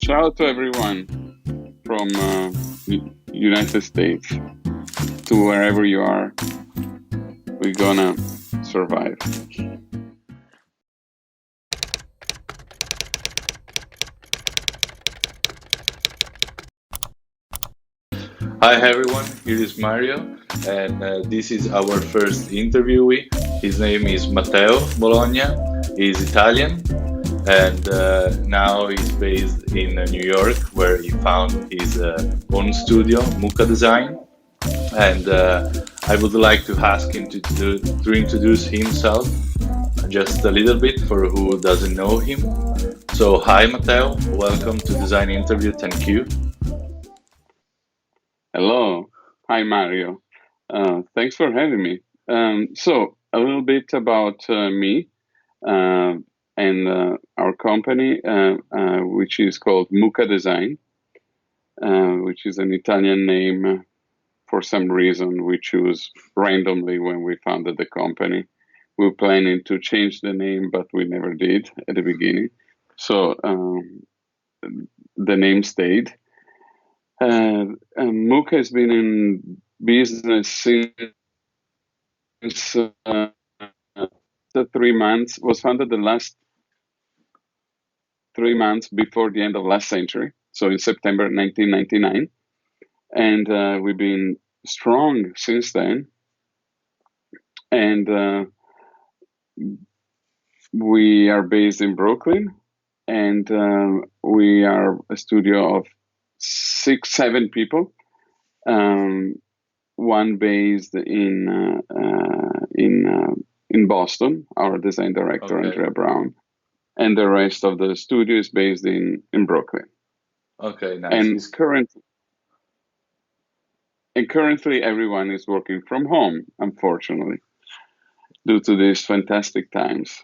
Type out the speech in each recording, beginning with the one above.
Ciao to everyone from United States to wherever you are. We're gonna survive. Hi everyone, here is Mario, and this is our first interviewee. His name is Matteo Bologna. He's Italian, and now he's based in New York, where he found his own studio, Mucca Design. And I would like to ask him to introduce himself just a little bit for who doesn't know him. So, hi Matteo, welcome to Design Interview. Thank you. Hello. Hi, Mario. Thanks for having me. So, a little bit about me uh, and our company, which is called Mucca Design, which is an Italian name for some reason we choose randomly when we founded the company. We were planning to change the name, but we never did at the beginning. So the name stayed. Mucca has been in business since the 3 months, was founded the last 3 months before the end of last century, so in September 1999. And we've been strong since then. And we are based in Brooklyn, and we are a studio of 6, 7 people. One based in Boston, our design director Okay. Andrea Brown, and the rest of the studio is based in Brooklyn. Okay, nice. And currently, everyone is working from home, unfortunately, due to these fantastic times.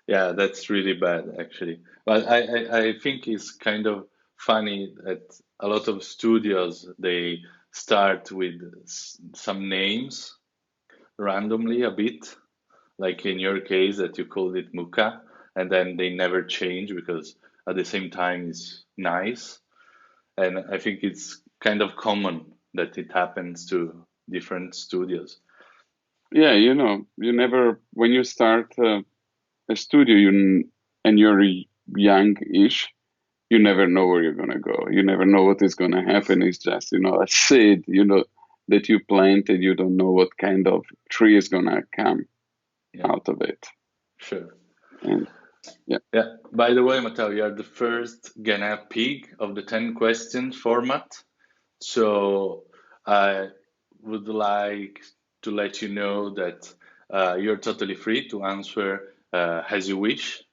Yeah, that's really bad actually. But I think it's kind of funny that a lot of studios they start with some names randomly a bit, like in your case that you called it Muka, and then they never change because at the same time it's nice. And I think it's kind of common that it happens to different studios. Yeah, you never when you start a studio, and you're young-ish, you never know where you're gonna go. You never know what is gonna happen. It's just a seed, that you planted. You don't know what kind of tree is gonna come Yeah, out of it. sure. And yeah, Yeah, by the way, Matteo, you are the first Ghana pig of the 10 questions format. So I would like to let you know that you're totally free to answer as you wish.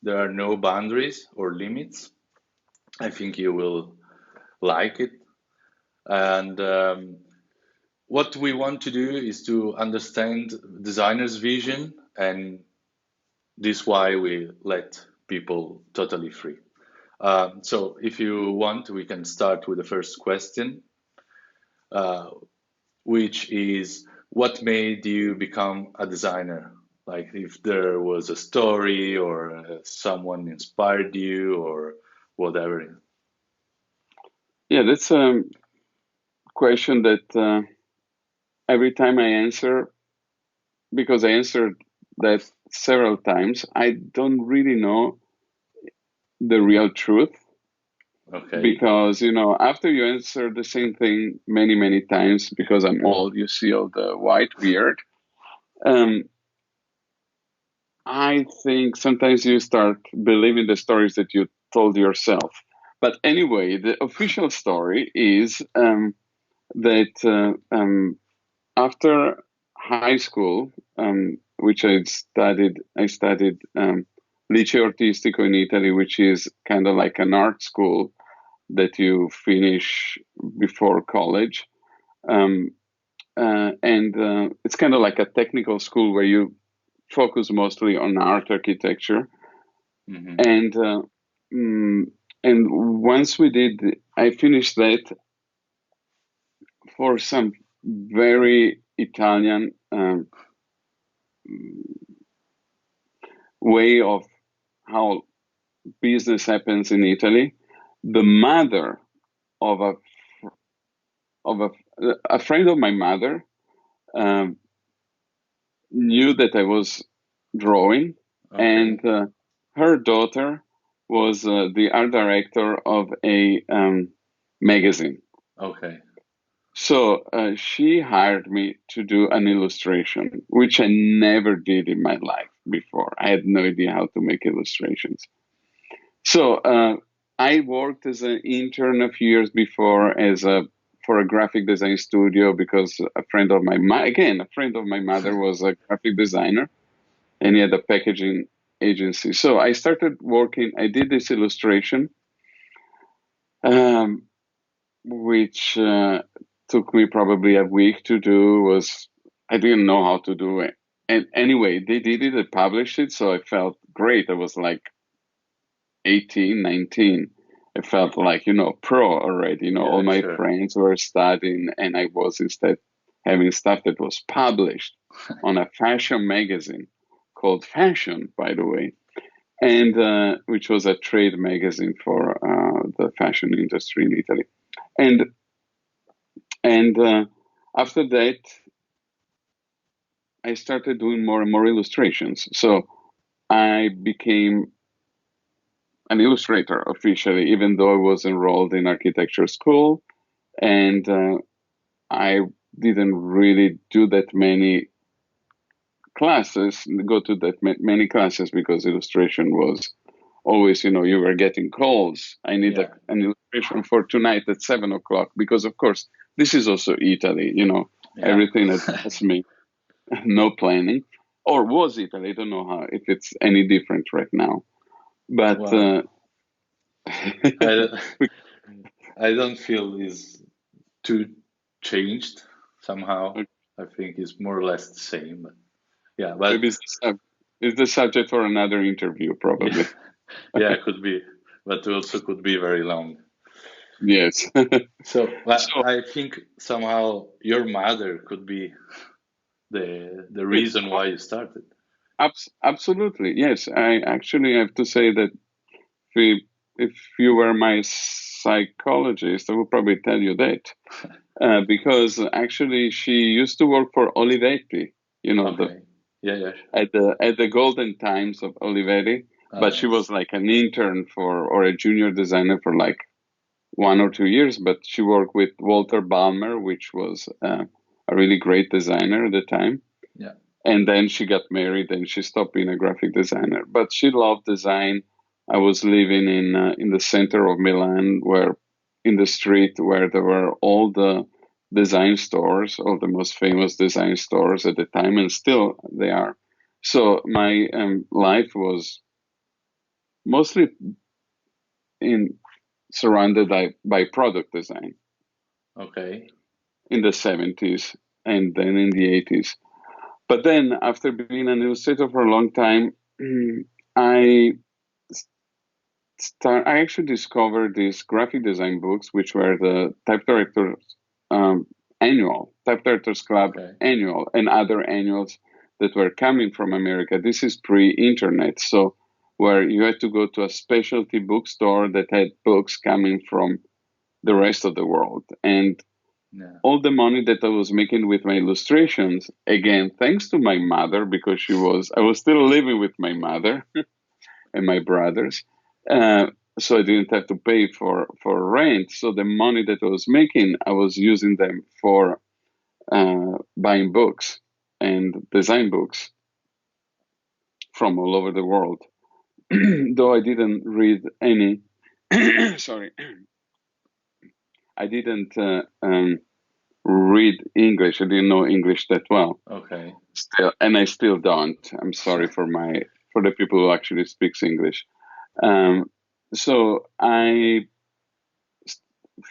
There are no boundaries or limits. I think you will like it. And what we want to do is to understand designers' vision, and this is why we let people totally free. So if you want, we can start with the first question, uh, which is what made you become a designer? Like if there was a story or someone inspired you or whatever. yeah, that's a question that every time I answer, because I answered that several times, I don't really know the real truth. Okay. Because after you answer the same thing many many times, because I'm old, you see all the white beard. um, I think sometimes you start believing the stories that you told yourself. But anyway, the official story is that after high school, which I studied Liceo Artistico in Italy, which is kind of like an art school that you finish before college. Um, and It's kind of like a technical school where you focus mostly on art architecture. Hmm. And mm, and once I finished that for some very Italian way of how business happens in Italy. The mother of of a friend of my mother um, knew that I was drawing, Okay. and her daughter was the art director of a magazine. Okay. So she hired me to do an illustration, which I never did in my life before. I had no idea how to make illustrations. So I worked as an intern a few years before as a for a graphic design studio because a friend of again a friend of my mother was a graphic designer and he had a packaging agency. So I started working. I did this illustration, um, which took me probably a week to do. Was I didn't know how to do it, and anyway, they did it. They published it, so I felt great. I was like 18, 19. I felt like pro already. All Yeah, my sure. friends were studying, and I was instead having stuff that was published on a fashion magazine called Fashion, by the way, and which was a trade magazine for the fashion industry in Italy. And and after that, I started doing more and more illustrations. So I became an illustrator officially, even though I was enrolled in architecture school, and I didn't really do that many classes, go to that many classes because illustration was always, you were getting calls. I need Yeah. an illustration for tonight at 7 o'clock because, of course, this is also Italy. Yeah. Everything at last minute, no planning, or was Italy? I don't know how if it's any different right now, but Well, I I don't feel is too changed somehow. I think it's more or less the same. But yeah, maybe but it's the subject for another interview, yeah, probably. yeah, it could be, but also could be very long. Yes. So So I think somehow your mother could be the yes, reason why you started. absolutely. Yes, I actually have to say that if you were my psychologist, I would probably tell you that because actually she used to work for Olivetti, the Okay. Yeah, yeah. at the golden times of Olivetti, Oh, but she nice. was like an intern for or a junior designer for like 1 or 2 years. But she worked with Walter Balmer, which was a really great designer at the time. Yeah. And then she got married and she stopped being a graphic designer. But she loved design. I was living in the center of Milan, where in the street where there were all the design stores, all the most famous design stores at the time, and still they are. So my life was mostly in surrounded by product design Okay. in the 70s and then in the 80s. But then, after being an illustrator for a long time, I I actually discovered these graphic design books, which were the Type Directors um, Annual, Type Directors Club Okay. Annual, and other annuals that were coming from America. This is pre-internet, so where you had to go to a specialty bookstore that had books coming from the rest of the world. And Yeah. all the money that I was making with my illustrations, again, thanks to my mother, because I was still living with my mother and my brothers. Uh, so I didn't have to pay for rent. So the money that I was making, I was using them for buying books and design books from all over the world. Though I didn't read any, sorry, I didn't read English. I didn't know English that well. Okay. Still, and I still don't. I'm sorry for the people who actually speaks English. Um, so I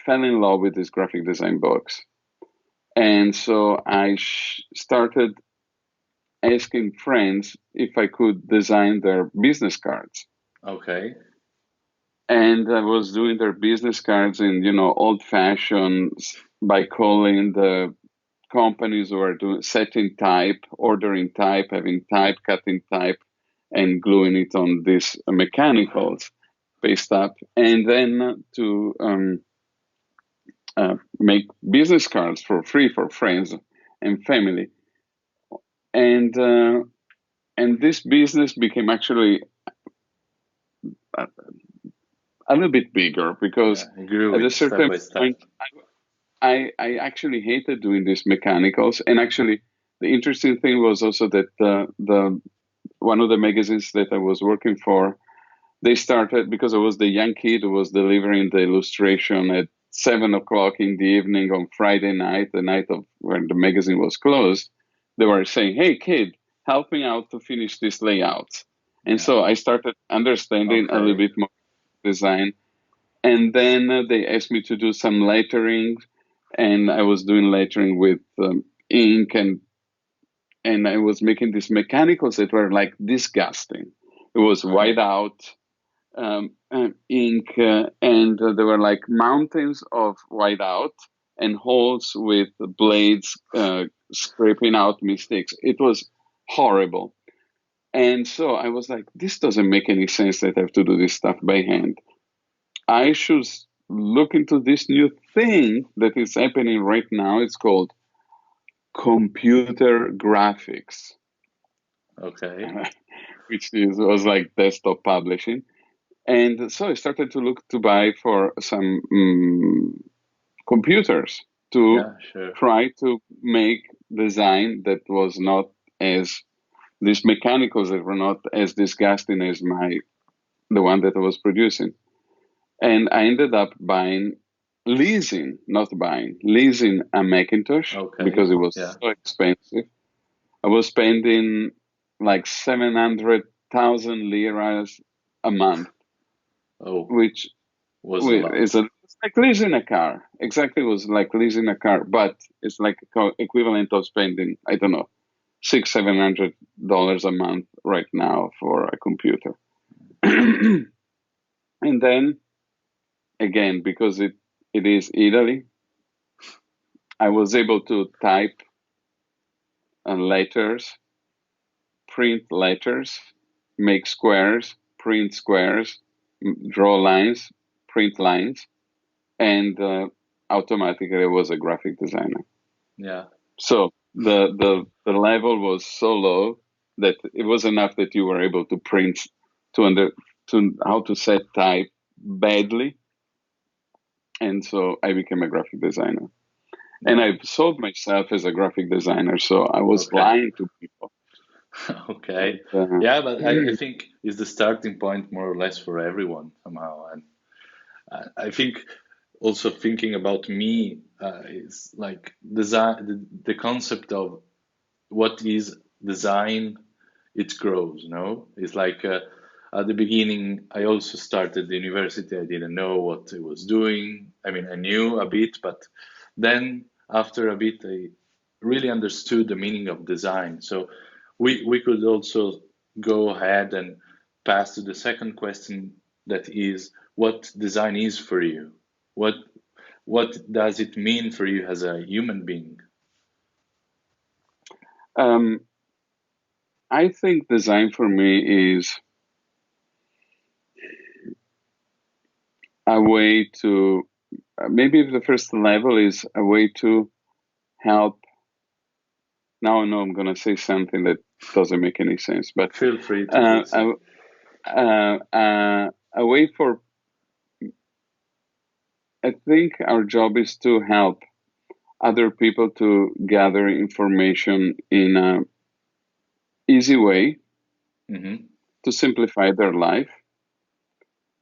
fell in love with these graphic design books, and so I started asking friends if I could design their business cards. Okay. And I was doing their business cards in old fashioned by calling the companies who are doing setting type, ordering type, having type, cutting type, and gluing it on these mechanicals. paste up, and then to make business cards for free for friends and family. And this business became actually a, a little bit bigger because Yeah, I grew at a it step certain by step. point I actually hated doing these mechanicals. And actually, the interesting thing was also that the one of the magazines that I was working for, they started because I was the young kid who was delivering the illustration at 7 o'clock in the evening on Friday night, the night of when the magazine was closed. They were saying, "Hey, kid, help me out to finish this layout." And Yeah. so I started understanding a little Okay. bit more design. And then they asked me to do some lettering, and I was doing lettering with ink, and I was making these mechanicals that were like disgusting. It was white out ink, and there were like mountains of whiteout and holes with blades scraping out mistakes. It was horrible. And so I was like, this doesn't make any sense that I have to do this stuff by hand. I should look into this new thing that is happening right now. It's called computer graphics, Okay. which was like desktop publishing. And so I started to look to buy for some computers to Yeah, sure. try to make design that was not as these mechanicals that were not as disgusting as the one that I was producing. And I ended up leasing a Macintosh Okay. because it was Yeah. so expensive. I was spending like 700,000 liras a month, Oh, which was a lot. it's like leasing a car. Exactly, it was like leasing a car, but it's like equivalent of spending, I don't know, $600-700 a month right now for a computer. And then again, because it is Italy, I was able to type letters, print letters, make squares, print squares, draw lines, print lines, and automatically I was a graphic designer. Yeah. So the level was so low that it was enough that you were able to print to under to how to set type badly, and so I became a graphic designer. And Yeah. I sold myself as a graphic designer, so I was Okay. lying to people. Okay. But, Yeah, but I think it's the starting point more or less for everyone somehow. And I think also thinking about me is like design, the concept of what is design, it grows, no? It's like at the beginning, I also started the university. I didn't know what I was doing. I mean, I knew a bit, but then after a bit, I really understood the meaning of design. So we could also go ahead and pass to the second question, that is what design is for you. What what does it mean for you as a human being? um, I think design for me is a way to maybe the first level is a way to help. Now I know I'm going to say something that doesn't make any sense, but Feel free to do uh, so. a, a way for, I think our job is to help other people to gather information in a easy way Hmm. to simplify their life,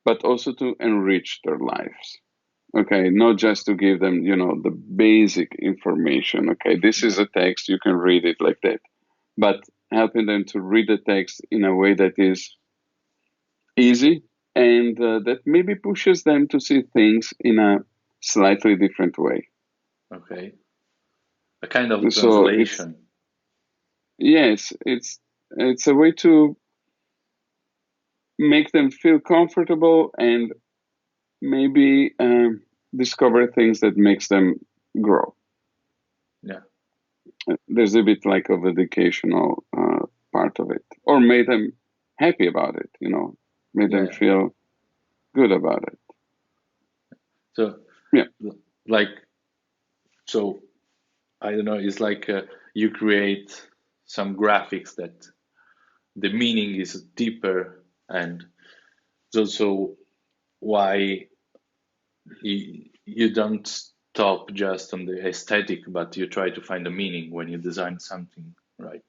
but also to enrich their lives. Okay, not just to give them, the basic information. Okay, this Yeah. is a text, you can read it like that, but helping them to read the text in a way that is easy and that maybe pushes them to see things in a slightly different way. Okay. A kind of So it's translation. yes, it's a way to make them feel comfortable and maybe discover things that makes them grow. Yeah. There's a bit like of educational part of it, or made them happy about it. Made them Yeah. feel good about it. So, Yeah. like, so I don't know, it's like you create some graphics that the meaning is deeper, and it's also why you don't stop just on the aesthetic, but you try to find a meaning when you design something, right?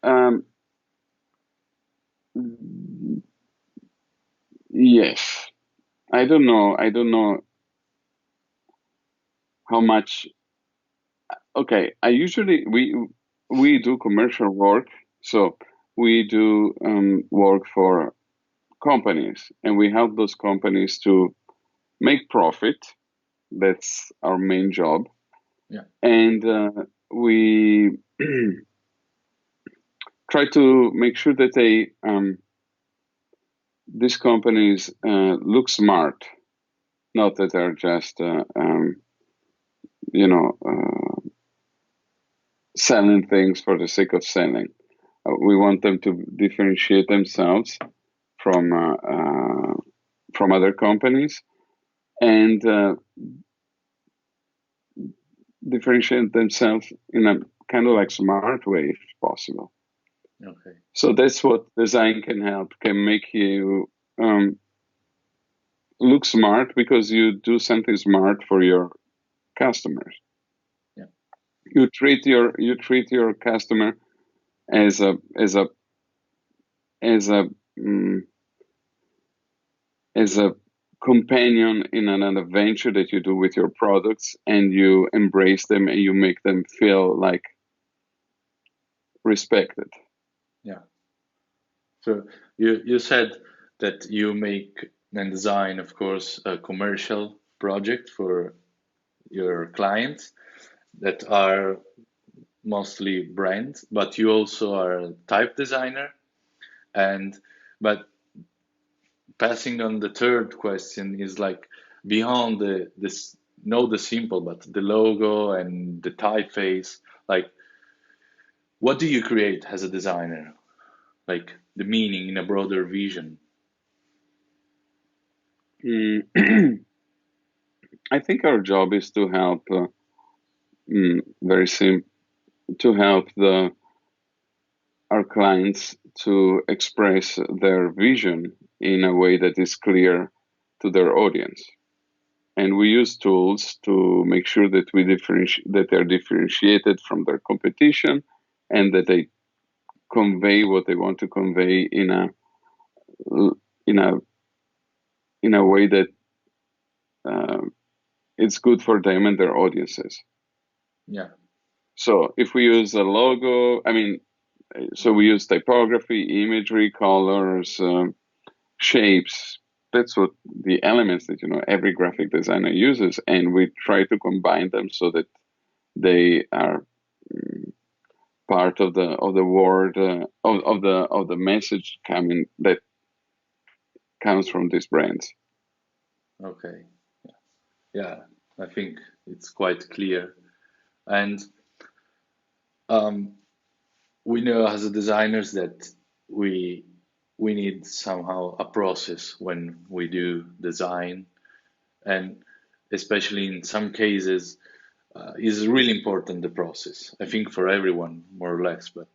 Um, yes. I don't know. I don't know how much. Okay. I usually we do commercial work, so we do work for companies, and we help those companies to make profit. That's our main job, Yeah. and we try to make sure that these companies look smart, not that they're just you know selling things for the sake of selling. We want them to differentiate themselves from uh, uh, from other companies, and differentiate themselves in a kind of like smart way if possible. Okay. So that's what design can help, can make you look smart because you do something smart for your customers. Yeah. You treat your customer as a mm, as a companion in an adventure that you do with your products, and you embrace them and you make them feel like respected. Yeah. So you said that you make and design, of course, a commercial project for your clients that are mostly brands, but you also are a type designer. And but passing on the third question is like beyond the this know the simple, but the logo and the typeface, like what do you create as a designer? Like the meaning in a broader vision. Mm, I think our job is to help, very simple, to help our clients to express their vision in a way that is clear to their audience. And we use tools to make sure that that they're differentiated from their competition, and that they convey what they want to convey in a in a way that um, it's good for them and their audiences. Yeah. So if we use a logo, I mean, so we use typography, imagery, colors, shapes. That's what the elements that every graphic designer uses, and we try to combine them so that they are part of the word of the message coming that comes from these brands. Okay. Yeah. I think it's quite clear. And um, we know as a designers that we we need somehow a process when we do design, and especially in some cases is really important the process. I think for everyone more or less, but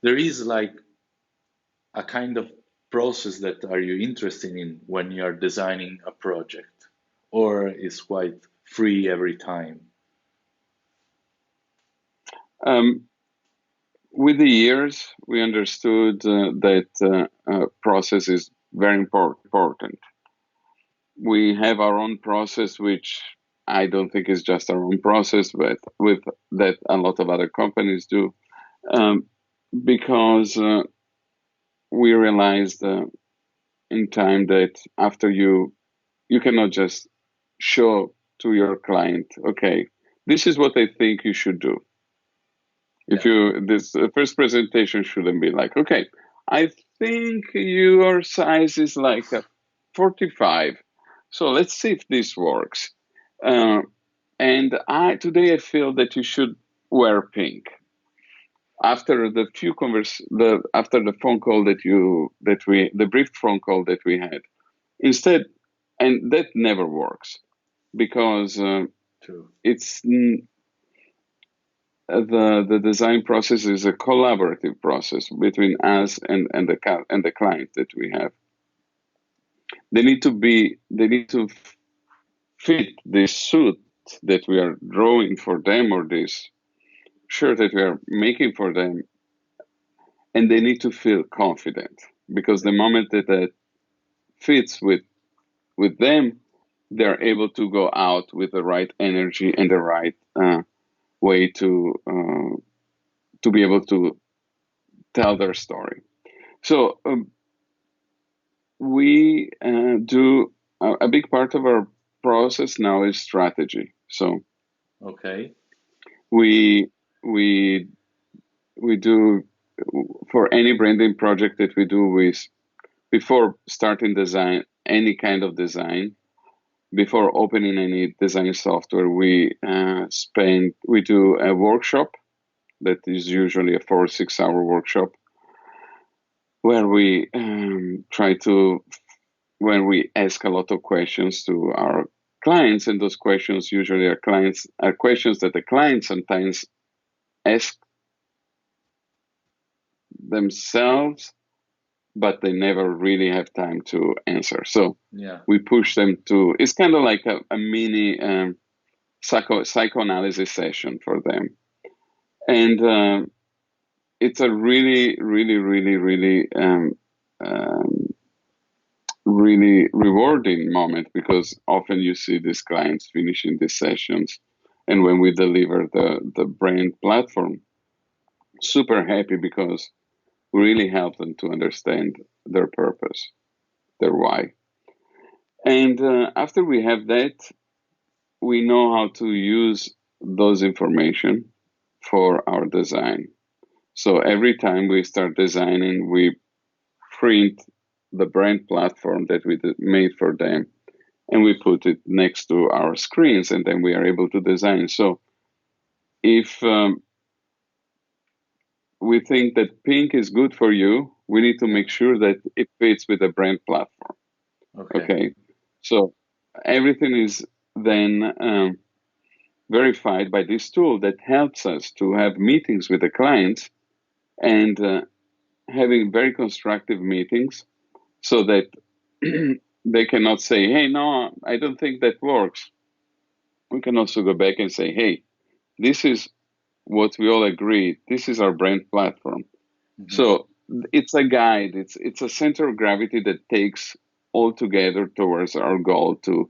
there is like a kind of process that are you interested in when you are designing a project, or is quite free every time? Um, with the years, we understood that process is very important. We have our own process, which I don't think is just our own process, but with that a lot of other companies do, um, because we realized in time that after you cannot just show to your client, okay, this is what I think you should do. If Yeah, you this first presentation shouldn't be like, okay, I think your size is like a 45, so let's see if this works. Uh, and I feel that you should wear pink. After the phone call that we the brief phone call that we had, Instead, and that never works because True. it's the design process is a collaborative process between us and the client that we have. They need to fit this suit that we are drawing for them, or this shirt that we are making for them, and they need to feel confident, because the moment that that fits with them, they're able to go out with the right energy and the right way to be able to tell their story. So we do a big part of our process now is strategy. So Okay. we we we do, for any branding project that we do, with before starting design, any kind of design, before opening any design software, we do a workshop that is usually a 4 or 6 hour workshop, where we try to when we ask a lot of questions to our clients, and those questions usually are questions that the clients sometimes ask themselves, but they never really have time to answer. So Yeah. we push them to. It's kind of like a mini psychoanalysis session for them, and it's a really, really, really, really, um, really rewarding moment, because often you see these clients finishing these sessions, and when we deliver the brand platform, super happy, because we really help them to understand their purpose, their why. And after we have that, we know how to use those information for our design. So every time we start designing, we print the brand platform that we made for them, and we put it next to our screens, and then we are able to design. So if we think that pink is good for you, we need to Yeah. make sure that it fits with the brand platform. Okay. Okay, so everything is then verified by this tool that helps us to have meetings with the clients, and having very constructive meetings, so that they cannot say, hey, no, I don't think that works. We can also go back and say, hey, this is what we all agree. This is our brand platform. Hmm. So it's a guide. It's a center of gravity that takes all together towards our goal to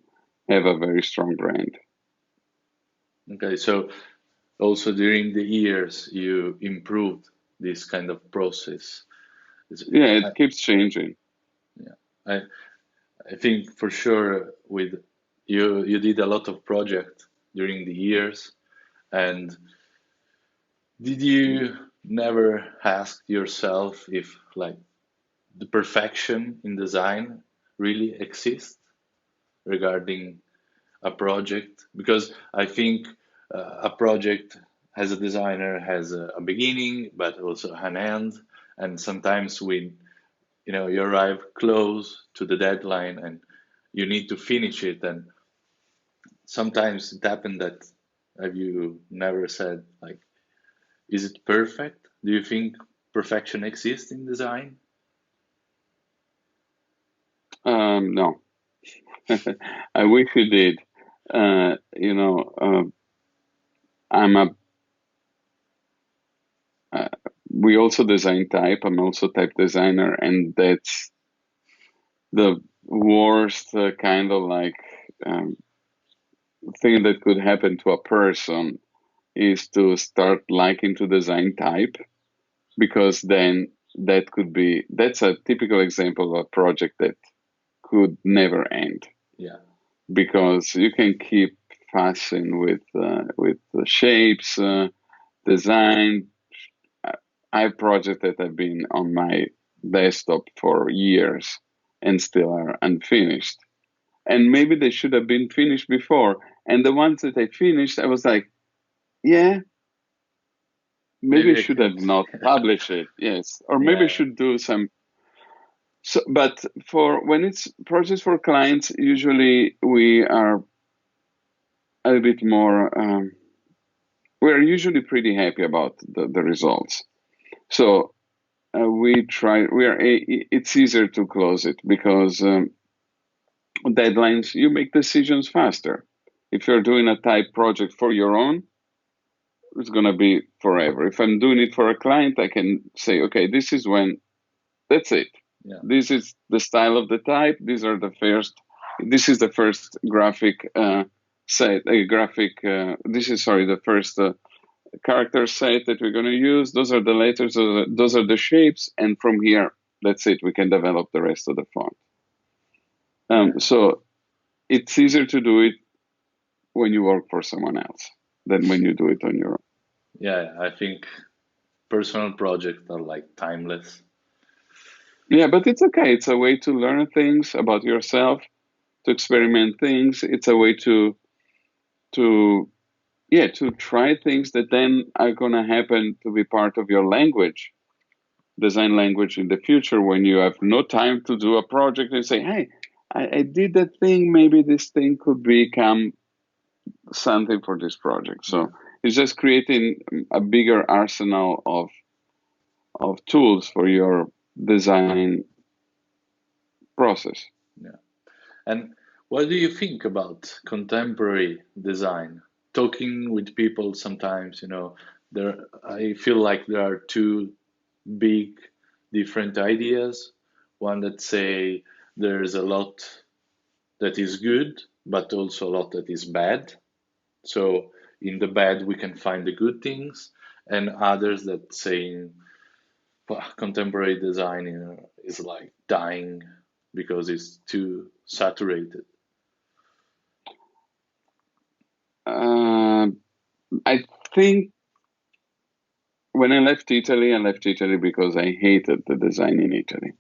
have a very strong brand. Okay. So also during the years, you improved this kind of process. It's- Yeah, I, it keeps changing. yeah. I I think for sure with you did a lot of project during the years, and did you never ask yourself if like the perfection in design really exists regarding a project? Because I think a project as a designer has a beginning but also an end, and sometimes when you arrive close to the deadline and you need to finish it, and sometimes it happened that have you never said like, is it perfect? Do you think perfection exists in design? No, I wish you did. I'm a. Uh, we also design type. I'm also type designer, and that's the worst kind of like um, thing that could happen to a person, is to start liking to design type, because then that's a typical example of a project that could never end, Yeah. because you can keep fussing with the shapes, design. I have projects that have been on my desktop for years and still are unfinished, and maybe they should have been finished before. And the ones that I finished, I was like, yeah, maybe I Maybe I should can. have not published it. Yes, or maybe I Yeah. should do some. So, but for when it's projects for clients, usually we are a bit more. We're usually pretty happy about the results. So we try. We are. It's easier to close it because deadlines. You make decisions faster. If you're doing a type project for your own, it's gonna be forever. If I'm doing it for a client, I can say, okay, this is when. That's it. Yeah, This is the style of the type. These are the first. This is the first graphic set. A graphic. This is sorry, the first character set that we're going to use. Those are the letters. Those are the shapes. And from here, that's it. We can develop the rest of the font. yeah, So it's easier to do it when you work for someone else than when you do it on your own. yeah. I think personal projects are like timeless. Yeah, but it's okay. It's a way to learn things about yourself, to experiment things. It's a way to yeah, to try things that then are going to happen to be part of your language, design language in the future when you have no time to do a project and say, hey, I did that thing. Maybe this thing could become something for this project. Yeah, So it's just creating a bigger arsenal of tools for your design process. yeah. And what do you think about contemporary design? Talking with people sometimes, there I feel like there are two big different ideas. One that say there's a lot that is good, but also a lot that is bad. So in the bad we can find the good things, and others that saying "Well, contemporary design, is like dying because it's too saturated." Uh, I think when I left Italy because I hated the design in Italy.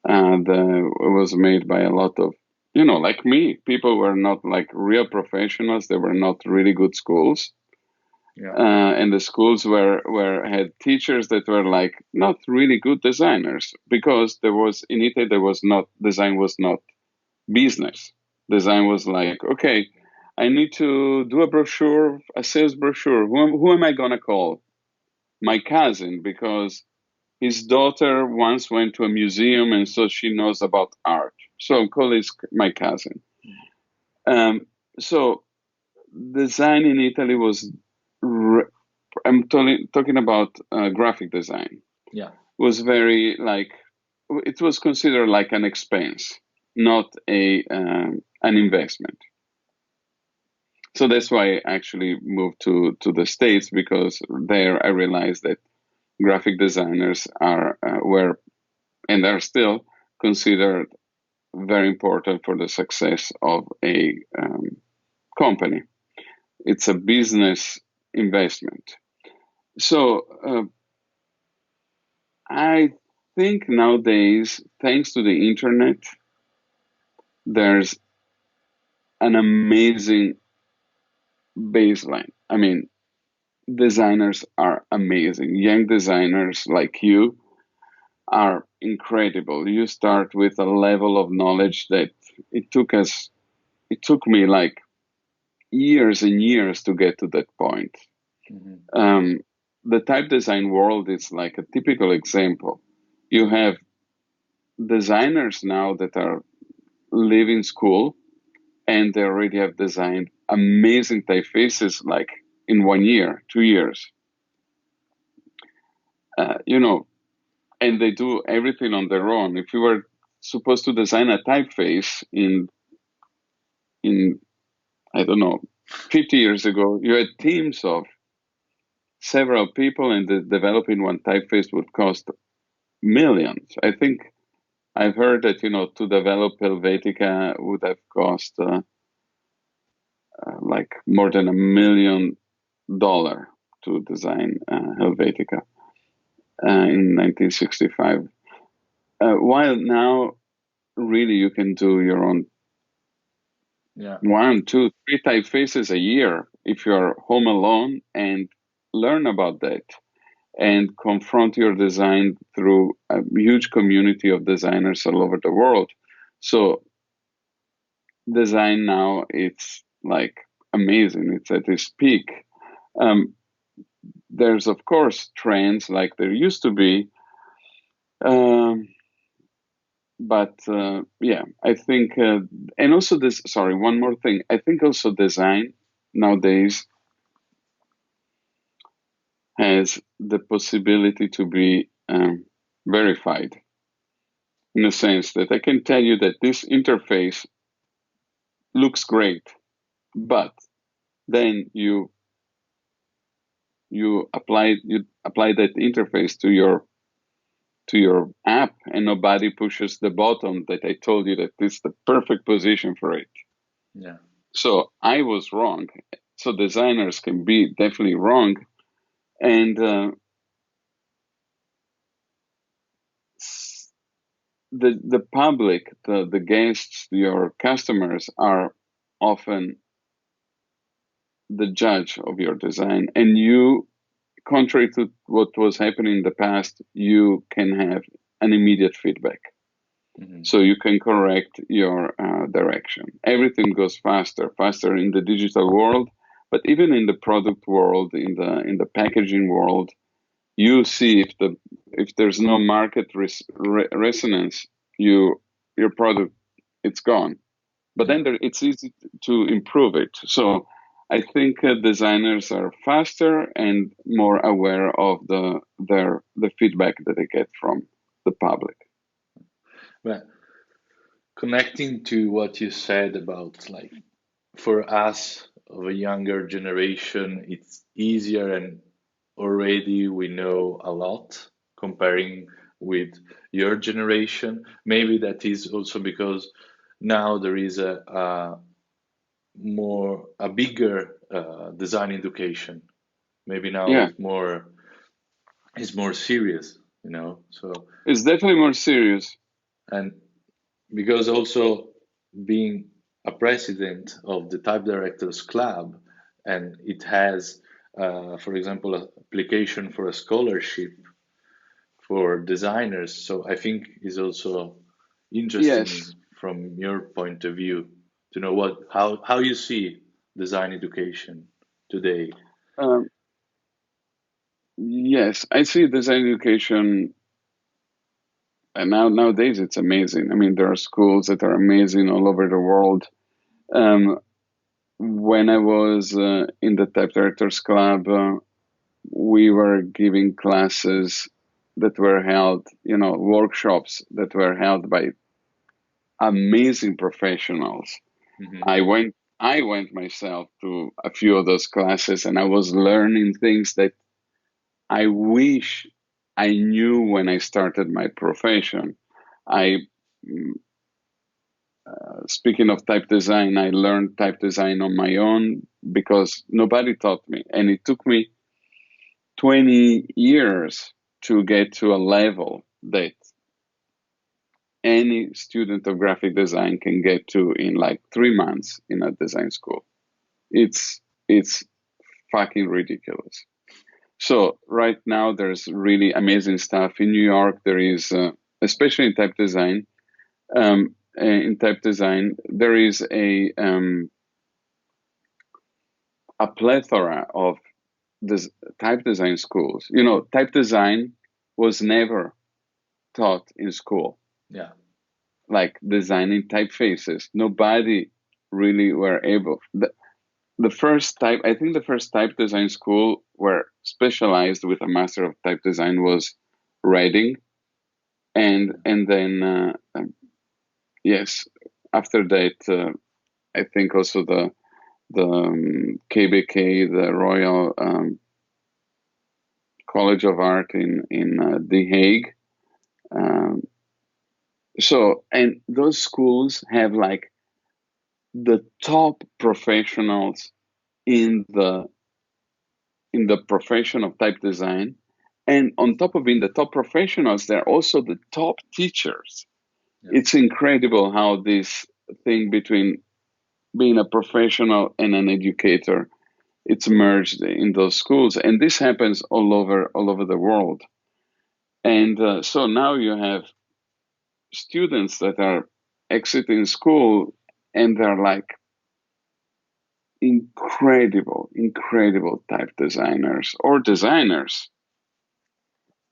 And it was made by a lot of, like me, people were not like real professionals. They were not really good schools. Yeah. And the schools were had teachers that were like not really good designers because there was in Italy there was not design was not business. Design was like, okay, I need to do a brochure, a sales brochure. Who am I gonna call? My cousin, because his daughter once went to a museum and so she knows about art. So call his my cousin. Um, so design in Italy was, I'm talking about graphic design, Yeah. was very like, it was considered like an expense, not an investment. So that's why I actually moved to the States because there I realized that graphic designers are were and are still considered very important for the success of a company. It's a business investment. So I think nowadays, thanks to the internet, there's an amazing baseline. I mean, designers are amazing. Young designers like you are incredible. You start with a level of knowledge that it took us, it took me like years and years to get to that point. Hmm. Um, the type design world is like a typical example. You have designers now that are leaving school and they already have designed amazing typefaces like in 1 year, 2 years. You know, and they do everything on their own. If you were supposed to design a typeface in I don't know, 50 years ago, you had teams of several people, and developing one typeface would cost millions. I think I've heard that to develop Helvetica would have cost like more than $1 million to design Helvetica in 1965. While now, really, you can do your own Yeah. one, two, three typefaces a year if you're home alone and learn about that. and confront your design through a huge community of designers all over the world. So design now, it's like amazing. It's at its peak. Um, there's of course trends like there used to be, um, but yeah, I think, and also this. Sorry, one more thing. I think also design nowadays has the possibility to be verified in the sense that I can tell you that this interface looks great, but then you apply that interface to your app, and nobody pushes the button that I told you that this is the perfect position for it. Yeah. So I was wrong. So designers can be definitely wrong, and the public, the guests, your customers are often the judge of your design, and you, contrary to what was happening in the past, you can have an immediate feedback. Hmm. So you can correct your direction. Everything goes faster in the digital world, but even in the product world, in the packaging world, you see if there's no market resonance, your product, it's gone. But Yeah. then it's easy to improve it. So I think designers are faster and more aware of the feedback that they get from the public. But connecting to what you said about like for us of a younger generation, it's easier and already we know a lot comparing with your generation. Maybe that is also because now there is a bigger design education. Maybe now Yeah, it's more serious, you know. So it's definitely more serious. and because also being a president of the type directors club and it has for example an application for a scholarship for designers, so I think is also interesting Yes. from your point of view to know what how you see design education today. Um, yes, I see design education, and nowadays it's amazing. I mean, there are schools that are amazing all over the world. Um, when I was in the Type Directors Club, we were giving classes that were held, workshops that were held by amazing professionals. Hmm. I went myself to a few of those classes, and I was learning things that I wish I knew when I started my profession. I, mm, Speaking of type design, I learned type design on my own because nobody taught me, and it took me 20 years to get to a level that any student of graphic design can get to in like 3 months in a design school. It's fucking ridiculous. So right now there's really amazing stuff in New York. There is, especially in type design, there is a plethora of this type design schools. Type design was never taught in school, Yeah. like designing typefaces. Nobody really were able. The first type, I think the first type design school where specialized with a master of type design was Reading, and then yes, after that, I think also the KBK, the Royal College of Art in The Hague. Um, and those schools have like the top professionals in the profession of type design. And on top of being the top professionals, they're also the top teachers. Yeah. It's incredible how this thing between being a professional and an educator it's merged in those schools, and this happens all over the world. And so now you have students that are exiting school, and they're like incredible type designers or designers.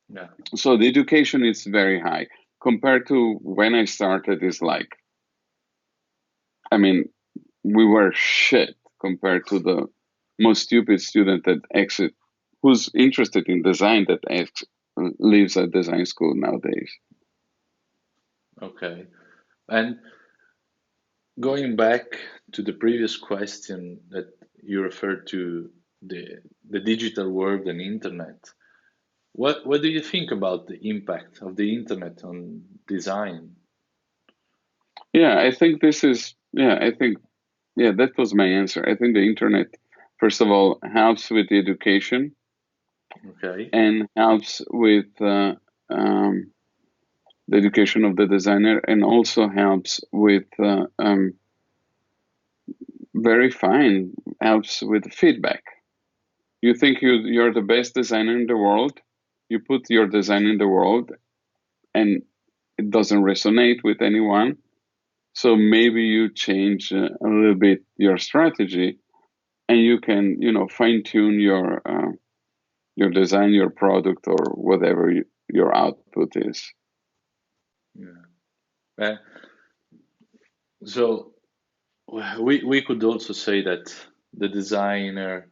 Yeah. So the education is very high compared to when I started. Is like, I mean, we were shit compared to the most stupid student that exit, who's interested in design that leaves a design school nowadays. Okay. And going back to the previous question that you referred to the digital world and internet, what do you think about the impact of the internet on design? Yeah, I think this is, yeah, I think, yeah, that was my answer. I think the internet, first of all, helps with the education Okay. and helps with the education of the designer, and also helps with very fine, helps with feedback. You think you're the best designer in the world, you put your design in the world, and it doesn't resonate with anyone. So maybe you change a little bit your strategy, and you can, fine tune your design, your product, or whatever your output is. Yeah. Uh, so we could also say that the designer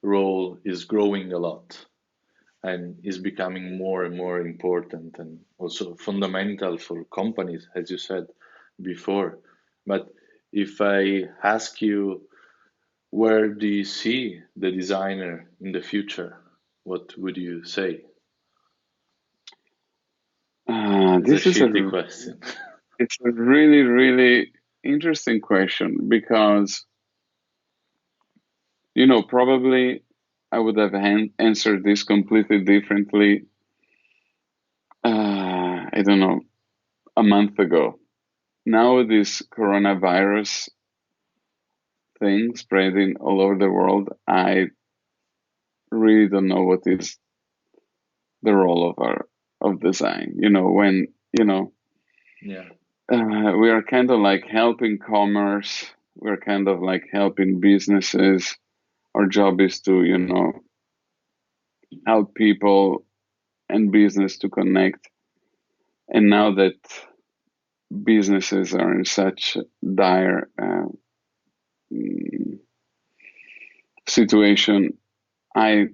role is growing a lot and is becoming more and more important and also fundamental for companies, as you said before. But if I ask you, where do you see the designer in the future? What would you say? It's a This is shitty question. it's a really interesting question, because probably I would have answered this completely differently. I don't know, a month ago. Now this coronavirus thing spreading all over the world, I really don't know what is the role of design. When Yeah, we are kind of like helping commerce, we're kind of like helping businesses. Our job is to help people and business to connect. And now that businesses are in such dire mm, situation, I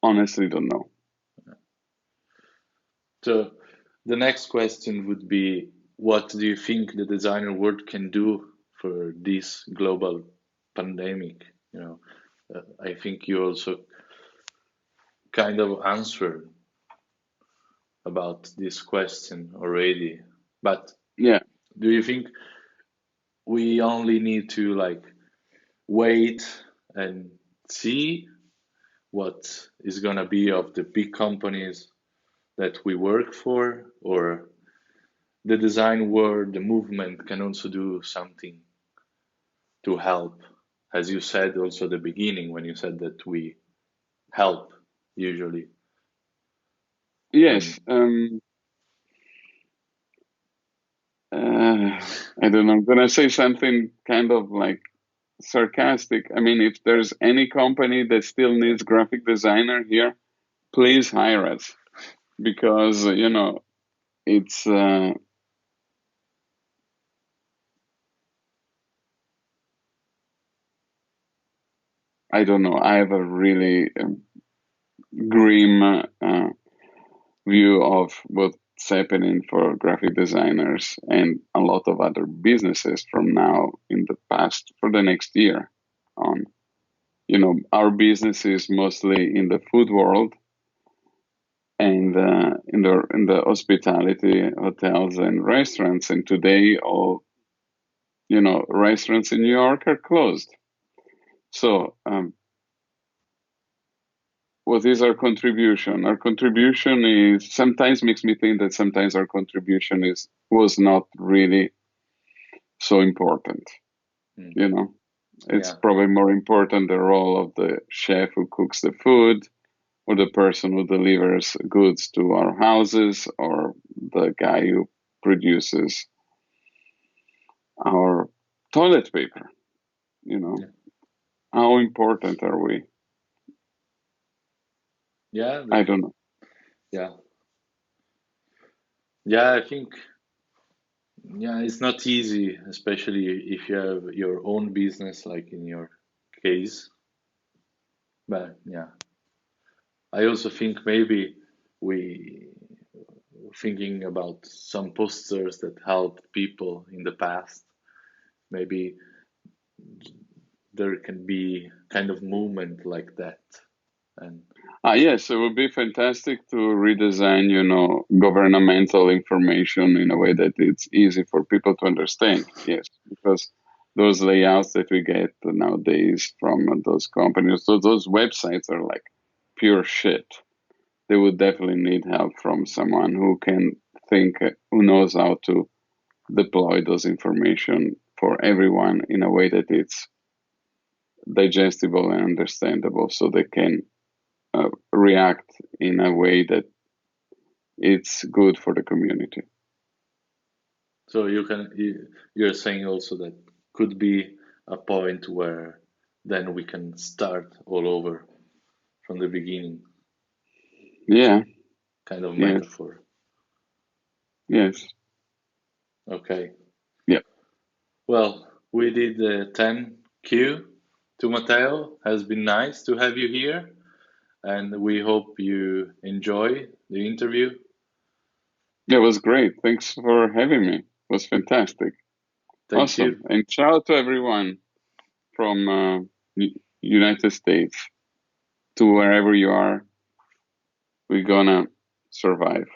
honestly don't know. so the next question would be, what do you think the designer world can do for this global pandemic? I think you also kind of answered about this question already. But Yeah. do you think we only need to like wait and see what is gonna be of the big companies that we work for, or the design world, the movement can also do something to help? As you said also at the beginning when you said that we help usually when Yes. I don't know. I'm gonna say something kind of like sarcastic. I mean, if there's any company that still needs graphic designer here, please hire us, because it's I don't know. I have a really grim view of what's happening for graphic designers and a lot of other businesses from now in the past for the next year on. Our business is mostly in the food world and in the hospitality, hotels and restaurants. And today, all restaurants in New York are closed. So, what is our contribution? Our contribution is sometimes makes me think that sometimes our contribution is was not really so important. mm, You know. It's Yeah, probably more important the role of the chef who cooks the food, or the person who delivers goods to our houses, or the guy who produces our toilet paper. You know, yeah, how important are we? yeah, I don't know. yeah, yeah. I think yeah, it's not easy, especially if you have your own business, like in your case. But yeah, I also think maybe we thinking about some posters that helped people in the past. Maybe there can be kind of movement like that. And Yes, it would be fantastic to redesign, governmental information in a way that it's easy for people to understand. Yes, because those layouts that we get nowadays from those companies, so those websites are like pure shit. They would definitely need help from someone who can think, who knows how to deploy those information for everyone in a way that it's digestible and understandable, so they can react in a way that it's good for the community. so you're saying also that could be a point where then we can start all over from the beginning, Yeah, kind of yes, metaphor. yes, Okay. yeah. Well, we did the 10Q to Matteo. Has been nice to have you here, and we hope you enjoy the interview. It was great. Thanks for having me. It was fantastic. Thank Awesome. you. And shout out to everyone from United States to wherever you are. We're gonna survive.